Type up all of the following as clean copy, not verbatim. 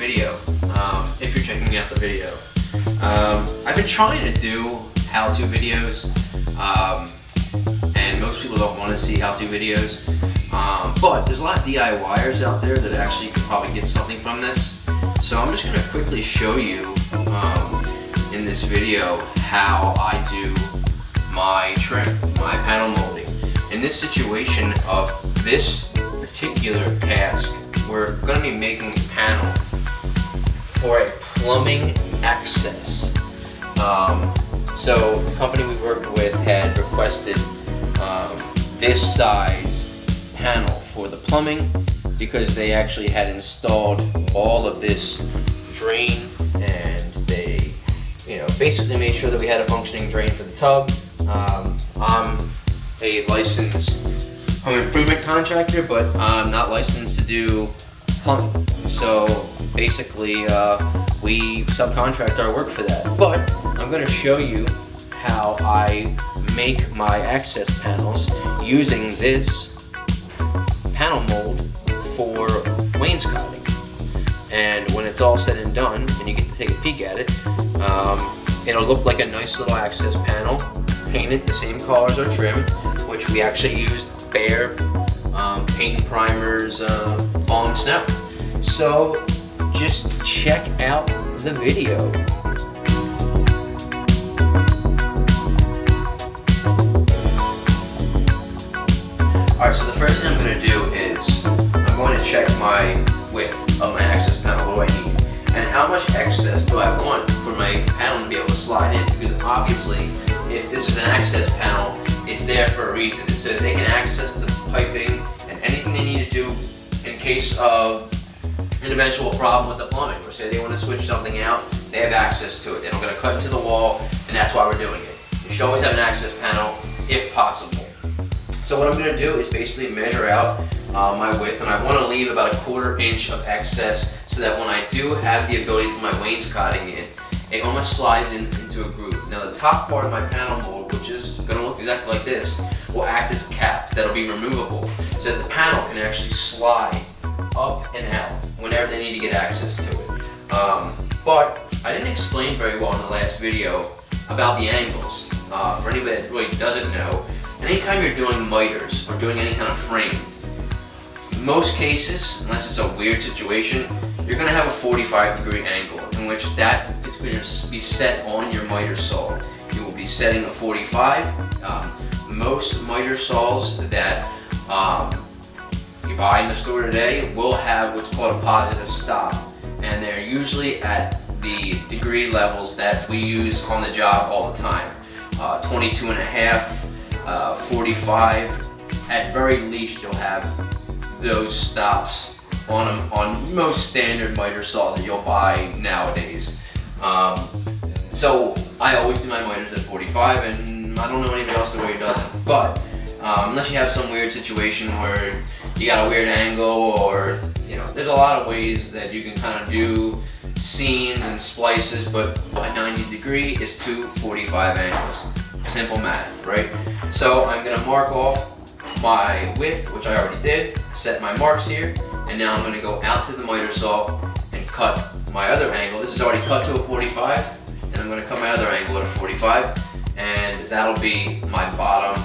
video, if you're checking out the video. I've been trying to do how-to videos, and most people don't want to see how-to videos, but there's a lot of DIYers out there that actually could probably get something from this. So I'm just going to quickly show you in this video how I do my trim, my panel molding. In this situation of this particular task, we're going to be making a panel for a plumbing access. So the company we worked with had requested this size panel for the plumbing because they actually had installed all of this drain, and they, basically made sure that we had a functioning drain for the tub. I'm a licensed home improvement contractor, but I'm not licensed to do plumbing. So basically, we subcontract our work for that. But I'm going to show you how I make my access panels using this panel mold for wainscoting. And when it's all said and done, and you get to take a peek at it, it'll look like a nice little access panel, painted the same colors or trim, which we actually used bare paint and primers, falling snow. So just check out the video. Alright, so the first thing I'm going to do is I'm going to check my width of my access panel. What do I need? And how much excess do I want for my panel to be able to slide in? Because obviously, if this is an access panel, it's there for a reason. So they can access the piping and anything they need to do in case of an eventual problem with the plumbing. Or say they want to switch something out, they have access to it. They're not going to cut into the wall, and that's why we're doing it. You should always have an access panel if possible. So what I'm going to do is basically measure out my width, and I want to leave about 1/4 inch of excess so that when I do have the ability to put my wainscoting in, it almost slides into a groove. Now the top part of my panel mold, which is going to look exactly like this, will act as a cap that'll be removable so that the panel can actually slide up and out whenever they need to get access to it. But I didn't explain very well in the last video about the angles. For anybody that really doesn't know, anytime you're doing miters or doing any kind of frame, in most cases, unless it's a weird situation, you're going to have a 45-degree angle in which that is going to be set on your miter saw. You will be setting a 45. Most miter saws that you buy in the store today will have what's called a positive stop, and they're usually at the degree levels that we use on the job all the time. 22.5, 45. At very least, you'll have those stops on most standard miter saws that you'll buy nowadays. So I always do my miters at 45, and I don't know anybody else the way who doesn't. But unless you have some weird situation where you got a weird angle, or there's a lot of ways that you can kind of do seams and splices, but a 90 degree is 2 45 angles. Simple math, right? So I'm gonna mark off my width, which I already did, set my marks here, and now I'm gonna go out to the miter saw and cut my other angle. This is already cut to a 45, and I'm gonna cut my other angle at a 45, and that'll be my bottom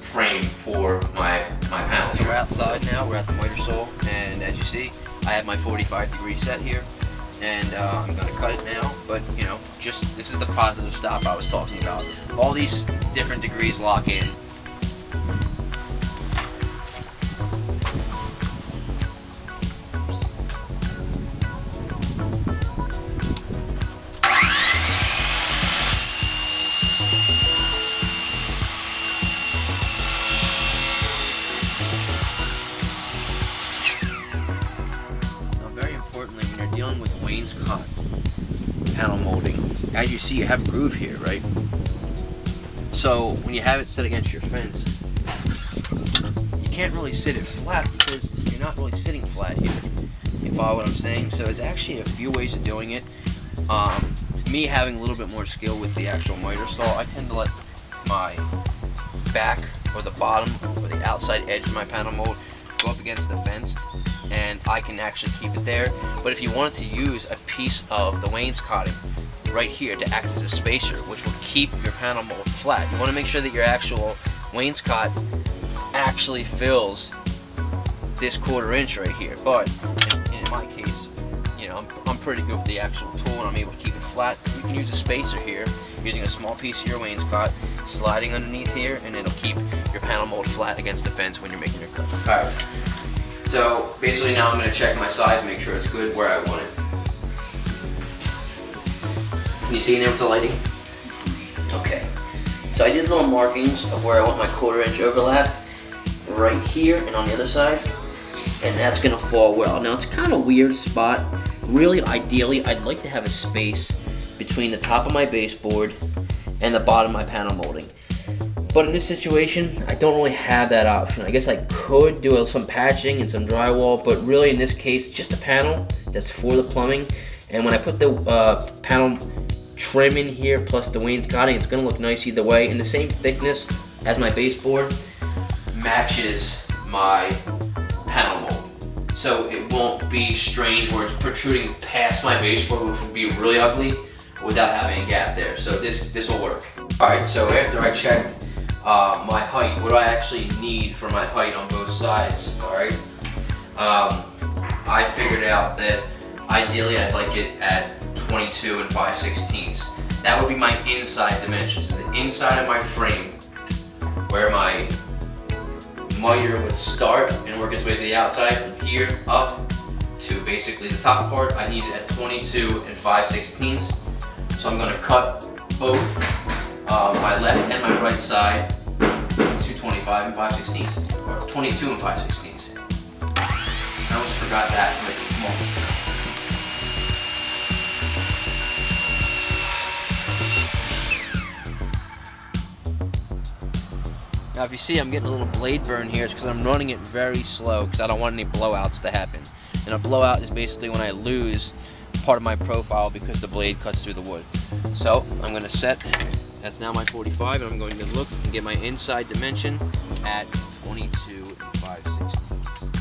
frame for my panel. So we're outside now, we're at the miter saw, and as you see, I have my 45-degree set here, and I'm gonna cut it now, but just this is the positive stop I was talking about. All these different degrees lock in. Dealing with wainscot panel molding, as you see, you have a groove here, right? So when you have it set against your fence, you can't really sit it flat because you're not really sitting flat here. You follow what I'm saying? So there's actually a few ways of doing it. Me having a little bit more skill with the actual miter saw, I tend to let my back or the bottom or the outside edge of my panel mold go up against the fence, and I can actually keep it there. But if you wanted to use a piece of the wainscoting right here to act as a spacer, which will keep your panel mold flat, you want to make sure that your actual wainscot actually fills this 1/4 inch right here. But in my case, you know, I'm pretty good with the actual tool and I'm able to keep it flat. You can use a spacer here using a small piece of your wainscot, sliding underneath here, and it'll keep your panel mold flat against the fence when you're making your cut. Alright, so basically now I'm going to check my size, make sure it's good where I want it. Can you see in there with the lighting? Okay, so I did little markings of where I want my 1/4 inch overlap right here and on the other side, and that's going to fall well. Now it's kind of a weird spot. Really, ideally, I'd like to have a space between the top of my baseboard and the bottom of my panel molding. But in this situation, I don't really have that option. I guess I could do some patching and some drywall, but really in this case, just a panel that's for the plumbing. And when I put the panel trim in here plus the wainscoting, it's gonna look nice either way. And the same thickness as my baseboard matches my panel mold. So it won't be strange where it's protruding past my baseboard, which would be really ugly, without having a gap there. So this will work. Alright, so after I checked my height, what do I actually need for my height on both sides, alright? I figured out that ideally I'd like it at 22 and 5/16. That would be my inside dimension. So the inside of my frame, where my miter would start and work its way to the outside, from here up to basically the top part, I need it at 22 and 5/16. So I'm going to cut both my left and my right side to 25 and 5/16, or 22 and 5/16. I almost forgot that. Come on. Now if you see I'm getting a little blade burn here, it's because I'm running it very slow because I don't want any blowouts to happen. And a blowout is basically when I lose part of my profile because the blade cuts through the wood. So I'm going to set, that's now my 45, and I'm going to look and get my inside dimension at 22 and 5/16.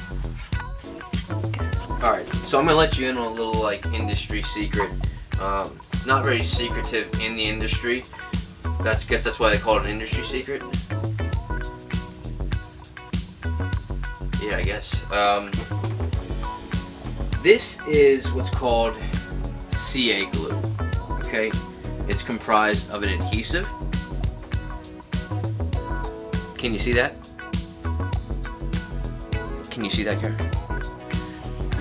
Alright, so I'm going to let you in on a little like industry secret. Not very secretive in the industry. I guess that's why they call it an industry secret. Yeah, I guess. This is what's called CA glue, okay? It's comprised of an adhesive. Can you see that? Can you see that, Karen?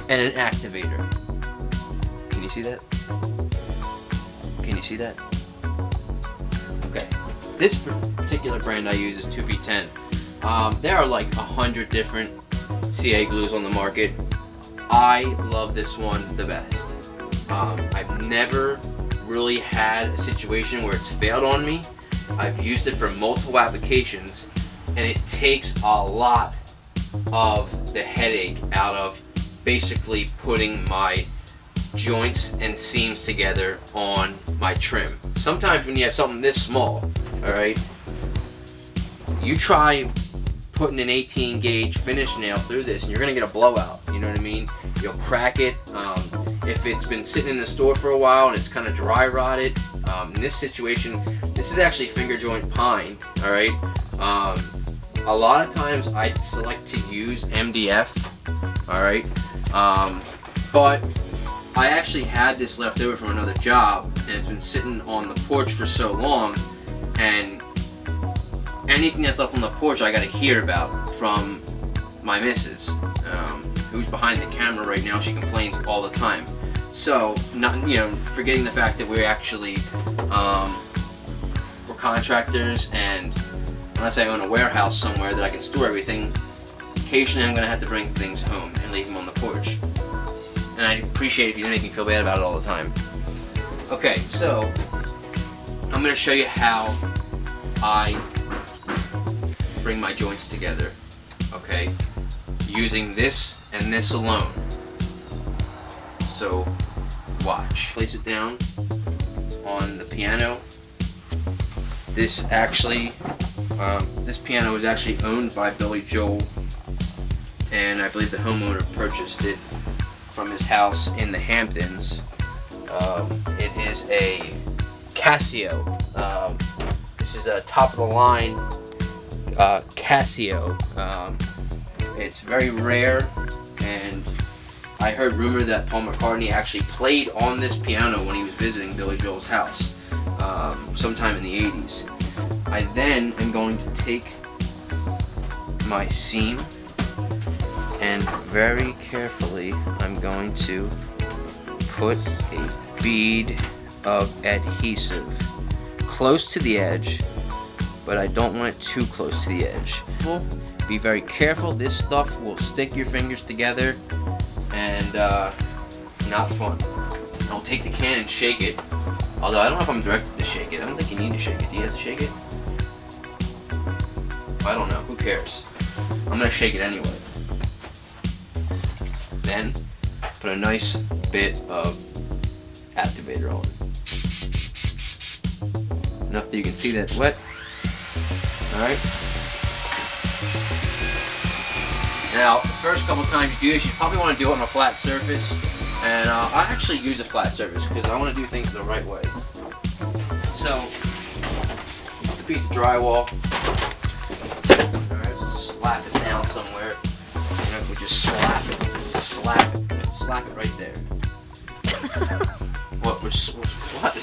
And an activator. Can you see that? Can you see that? Okay. This particular brand I use is 2B10. There are like 100 different CA glues on the market. I love this one the best. I've never really had a situation where it's failed on me. I've used it for multiple applications, and it takes a lot of the headache out of basically putting my joints and seams together on my trim. Sometimes when you have something this small, alright, you try putting an 18 gauge finish nail through this and you're gonna get a blowout, you know what I mean? You'll crack it. If it's been sitting in the store for a while and it's kind of dry rotted, in this situation, this is actually finger joint pine, alright? A lot of times I select to use MDF, alright? But I actually had this left over from another job and it's been sitting on the porch for so long, and anything that's left on the porch I gotta hear about from my missus, who's behind the camera right now. She complains all the time. So, not, you know, forgetting the fact that we're actually we're contractors, and unless I own a warehouse somewhere that I can store everything, occasionally I'm gonna have to bring things home and leave them on the porch. And I'd appreciate it if you didn't make me feel bad about it all the time. Okay, so I'm gonna show you how I bring my joints together, okay, using this and this alone. So watch. Place it down on the piano. This actually, this piano is actually owned by Billy Joel. and I believe the homeowner purchased it from his house in the Hamptons. It is a Casio. This is a top of the line Casio. It's very rare, and I heard rumor that Paul McCartney actually played on this piano when he was visiting Billy Joel's house sometime in the 80s. I then am going to take my seam and very carefully I'm going to put a bead of adhesive close to the edge, but I don't want it too close to the edge. Be very careful, this stuff will stick your fingers together, and it's not fun. Don't take the can and shake it, although I don't know if I'm directed to shake it. I don't think you need to shake it. Do you have to shake it? I don't know, who cares? I'm gonna shake it anyway. Then put a nice bit of activator on. Enough that you can see that it's wet. Alright. Now, the first couple times you do this, you probably want to do it on a flat surface. And I actually use a flat surface because I want to do things the right way. So, it's a piece of drywall. Alright, just slap it down somewhere. And if we just slap it right there. What? What?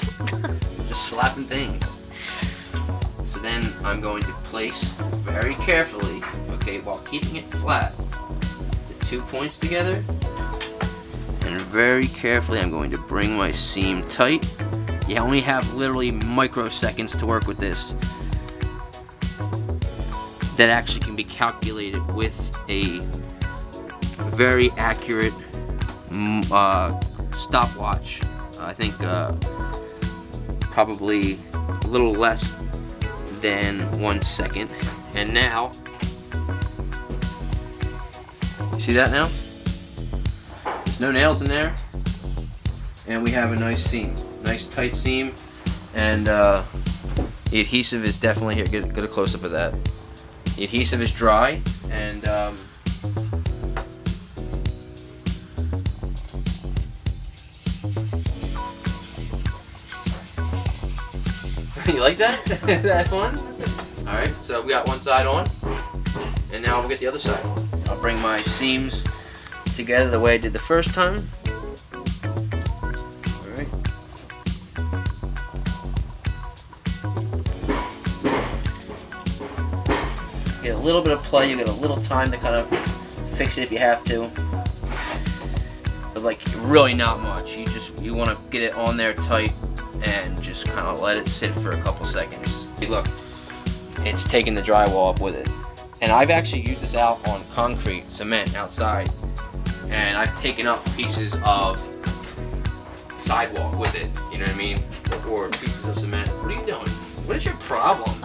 Just slapping things. So then I'm going to place very carefully, okay, while keeping it flat, the 2 points together, and very carefully I'm going to bring my seam tight. You only have literally microseconds to work with this. That actually can be calculated with a very accurate stopwatch. I think probably a little less than 1 second. And now, you see that now? There's no nails in there, and we have a nice seam, nice tight seam, and the adhesive is definitely here. Get a close up of that. The adhesive is dry, and you like that? Is that fun? Alright, so we got one side on, and now we'll get the other side on. I'll bring my seams together the way I did the first time. Alright. Get a little bit of play, you get a little time to kind of fix it if you have to. But like really not much. You want to get it on there tight and just kind of let it sit for a couple seconds. Look, it's taking the drywall up with it. And I've actually used this out on concrete, cement outside, and I've taken up pieces of sidewalk with it, you know what I mean? Or pieces of cement. What are you doing? What is your problem?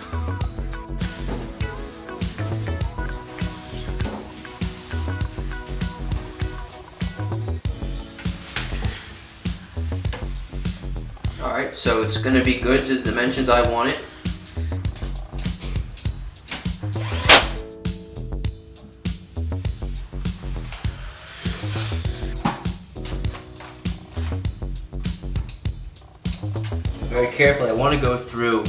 Alright, so it's going to be good to the dimensions I want it. Very carefully, I want to go through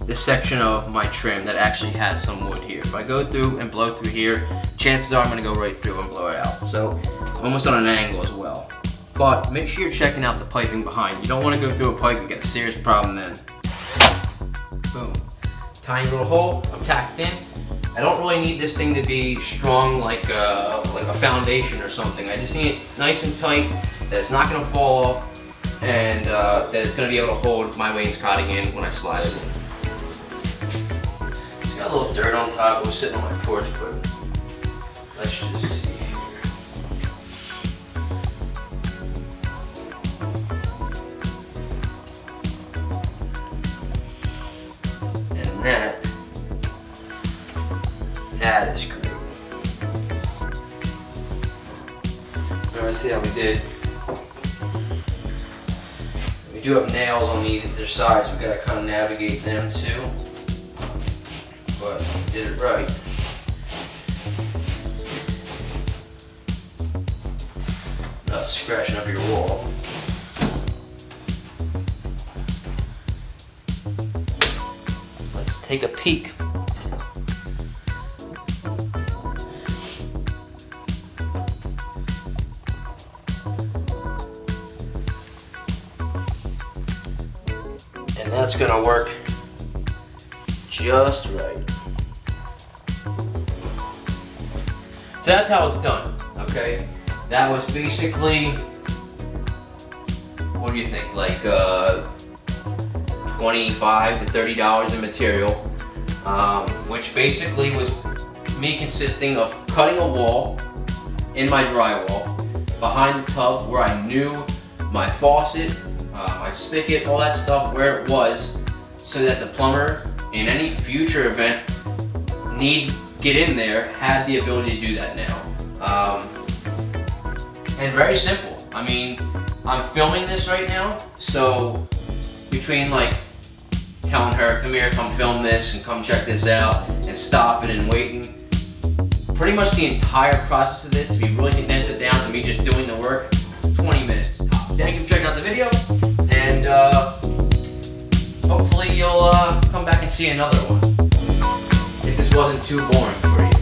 this section of my trim that actually has some wood here. If I go through and blow through here, chances are I'm going to go right through and blow it out. So, almost on an angle as well. But make sure you're checking out the piping behind. You don't want to go through a pipe and get a serious problem then. Boom. Tiny little hole, I'm tacked in. I don't really need this thing to be strong like a foundation or something. I just need it nice and tight, that it's not going to fall off, and that it's going to be able to hold my wainscoting in when I slide it in. It's got a little dirt on top. It was sitting on my porch, but let's just see. That is great. Now let's see how we did. We do have nails on these at their sides, so we gotta kind of navigate them too. But we did it right. scratching up your wall. Let's take a peek. And that's gonna work just right. So that's how it's done, okay? That was basically, what do you think, like $25 to $30 in material, which basically was me consisting of cutting a wall in my drywall behind the tub where I knew my faucet, my spigot, all that stuff, where it was, so that the plumber in any future event get in there had the ability to do that now. And very simple. I mean, I'm filming this right now, so between like telling her, come here, come film this, and come check this out, and stopping and waiting, pretty much the entire process of this, if you really condense it down to me just doing the work, 20 minutes top. Thank you for checking out the video, and hopefully you'll come back and see another one, if this wasn't too boring for you.